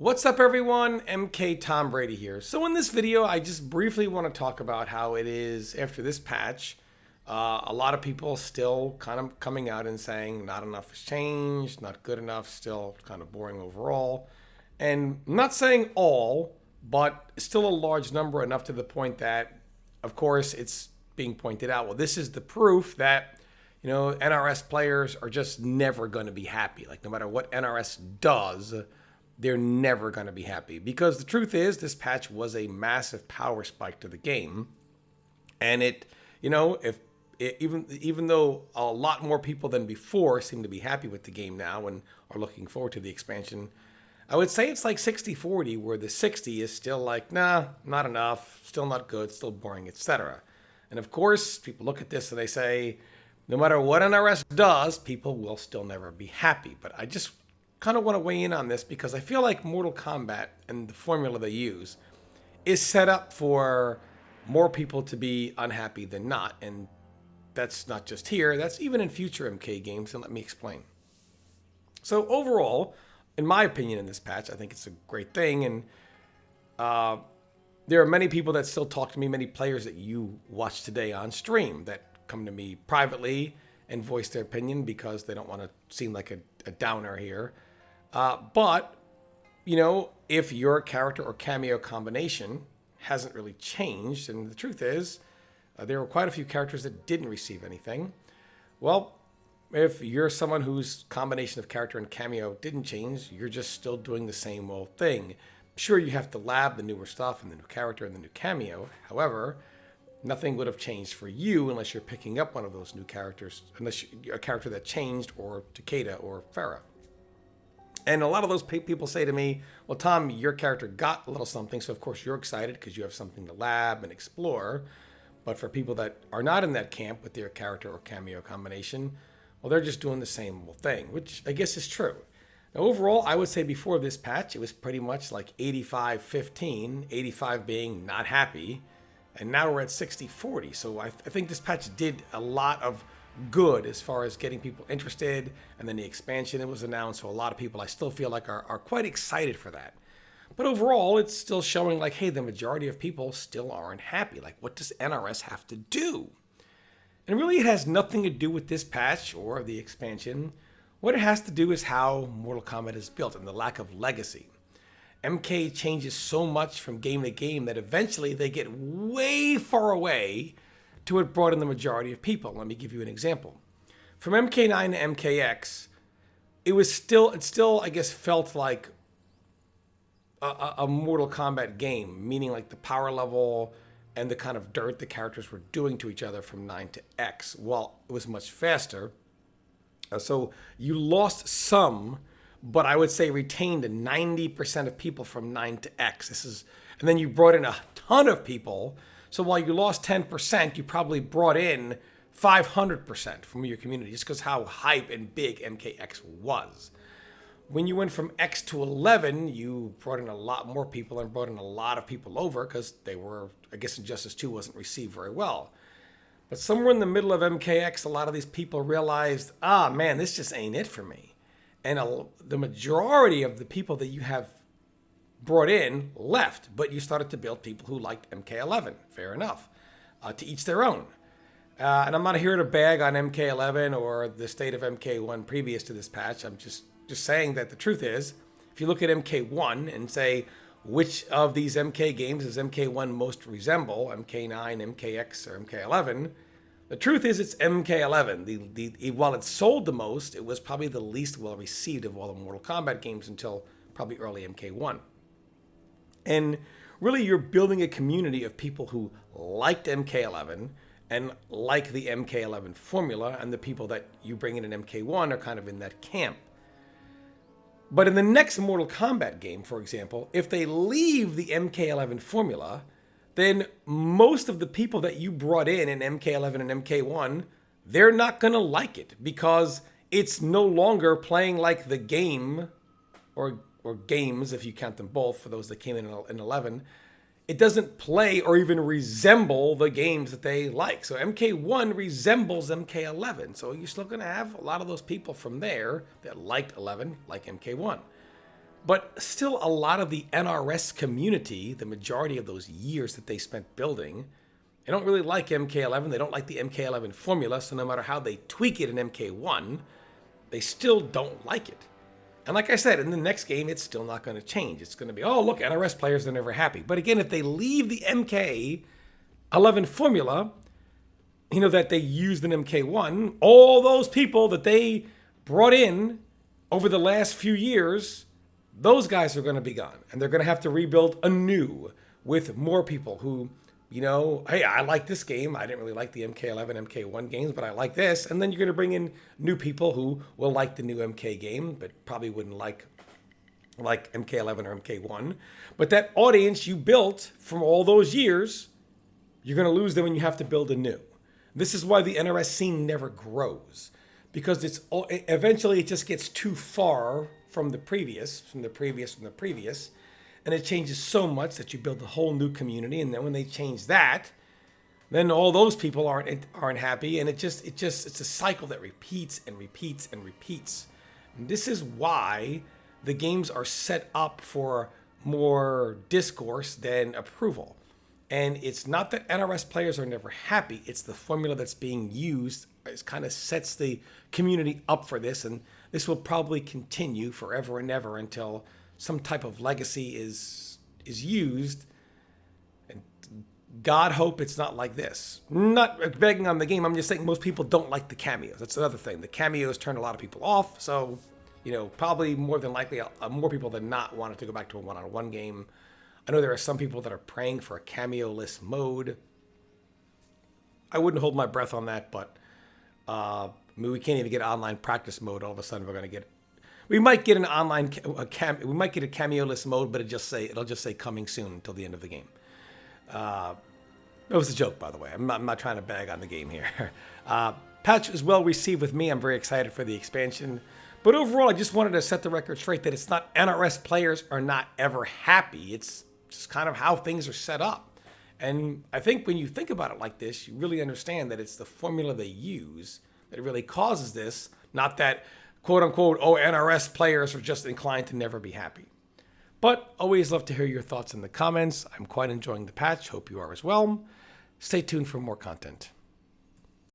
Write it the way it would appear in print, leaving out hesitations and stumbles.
What's up everyone, MK Tom Brady here. So in this video, I just briefly want to talk about how it is after this patch. A lot of people still kind of coming out and saying not enough has changed, not good enough, still kind of boring overall. And I'm not saying all, but still a large number, enough to the point that, of course, it's being pointed out. Well, this is the proof that, NRS players are just never going to be happy. Like no matter what NRS does, they're never going to be happy, because the truth is this patch was a massive power spike to the game. And even though a lot more people than before seem to be happy with the game now and are looking forward to the expansion, I would say it's like 60-40, where the 60 is still like, nah, not enough, still not good, still boring, etc. And of course, people look at this and they say, no matter what NRS does, people will still never be happy. But I just kind of want to weigh in on this because I feel like Mortal Kombat and the formula they use is set up for more people to be unhappy than not. And that's not just here, that's even in future MK games, and let me explain. So overall, in my opinion in this patch, I think it's a great thing. And there are many people that still talk to me, many players that you watch today on stream that come to me privately and voice their opinion because they don't want to seem like a downer here. But if your character or cameo combination hasn't really changed, and the truth is, there were quite a few characters that didn't receive anything. Well, if you're someone whose combination of character and cameo didn't change, you're just still doing the same old thing. Sure, you have to lab the newer stuff and the new character and the new cameo. However, nothing would have changed for you unless you're picking up one of those new characters, unless you're a character that changed, or Takeda or Farah. And a lot of those people say to me, well, Tom, your character got a little something, so of course you're excited because you have something to lab and explore. But for people that are not in that camp with their character or cameo combination, well, they're just doing the same old thing, which I guess is true. Now, overall, I would say before this patch, it was pretty much like 85-15, 85 being not happy, and now we're at 60-40. So I think this patch did a lot of good as far as getting people interested, and then the expansion that was announced, so a lot of people I still feel like are quite excited for that. But overall, it's still showing like, hey, the majority of people still aren't happy. Like, what does NRS have to do? And really, it has nothing to do with this patch or the expansion. What it has to do is how Mortal Kombat is built and the lack of legacy. MK changes so much from game to game that eventually they get way far away to what brought in the majority of people. Let me give you an example. From MK9 to MKX, it still, I guess, felt like a Mortal Kombat game, meaning like the power level and the kind of dirt the characters were doing to each other from 9 to X. Well, it was much faster. So you lost some, but I would say retained 90% of people from 9 to X. And then you brought in a ton of people. So while you lost 10%, you probably brought in 500% from your community, just because how hype and big MKX was. When you went from X to 11, you brought in a lot more people and brought in a lot of people over because they were, I guess Injustice 2 wasn't received very well. But somewhere in the middle of MKX, a lot of these people realized, man, this just ain't it for me. And the majority of the people that you have brought in left, but you started to build people who liked MK11. Fair enough. To each their own. And I'm not here to bag on MK11 or the state of MK1 previous to this patch. I'm just saying that the truth is, if you look at MK1 and say, which of these MK games does MK1 most resemble, MK9, MKX, or MK11, the truth is it's MK11. While it sold the most, it was probably the least well received of all the Mortal Kombat games until probably early MK1. And really, you're building a community of people who liked MK11 and like the MK11 formula, and the people that you bring in MK1 are kind of in that camp. But in the next Mortal Kombat game, for example, if they leave the MK11 formula, then most of the people that you brought in MK11 and MK1, they're not going to like it because it's no longer playing like the game, or games if you count them both for those that came in 11. It doesn't play or even resemble the games that they like. So MK1 resembles MK11. So you're still going to have a lot of those people from there that liked 11 like MK1. But still, a lot of the NRS community, the majority of those years that they spent building, they don't really like MK11. They don't like the MK11 formula. So no matter how they tweak it in MK1, they still don't like it. And like I said, in the next game, it's still not going to change. It's going to be, oh, look, NRS players are never happy. But again, if they leave the MK11 formula, that they used in MK1, all those people that they brought in over the last few years, those guys are going to be gone. And they're going to have to rebuild anew with more people who, hey, I like this game. I didn't really like the MK11, MK1 games, but I like this. And then you're going to bring in new people who will like the new MK game, but probably wouldn't like MK11 or MK1. But that audience you built from all those years, you're going to lose them when you have to build anew. This is why the NRS scene never grows, because eventually it just gets too far from the previous, and it changes so much that you build a whole new community, and then when they change that, then all those people aren't happy, and it's a cycle that repeats and repeats and repeats. And this is why the games are set up for more discourse than approval. And it's not that NRS players are never happy, it's the formula that's being used. It kind of sets the community up for this, and this will probably continue forever and ever until some type of legacy is used. And God hope it's not like this. Not begging on the game, I'm just saying most people don't like the cameos. That's another thing. The cameos turn a lot of people off, so probably more than likely more people than not wanted to go back to a one-on-one game. I know there are some people that are praying for a cameo-less mode. I wouldn't hold my breath on that, but we can't even get online practice mode. All of a sudden, we're going to get. We might get an online. We might get a cameo-less mode, but it'll just say coming soon until the end of the game. It was a joke, by the way. I'm not trying to bag on the game here. Patch is well received with me. I'm very excited for the expansion. But overall, I just wanted to set the record straight that it's not NRS players are not ever happy. It's just kind of how things are set up. And I think when you think about it like this, you really understand that it's the formula they use that really causes this, not that, quote unquote, NRS players are just inclined to never be happy. But always love to hear your thoughts in the comments. I'm quite enjoying the patch. Hope you are as well. Stay tuned for more content.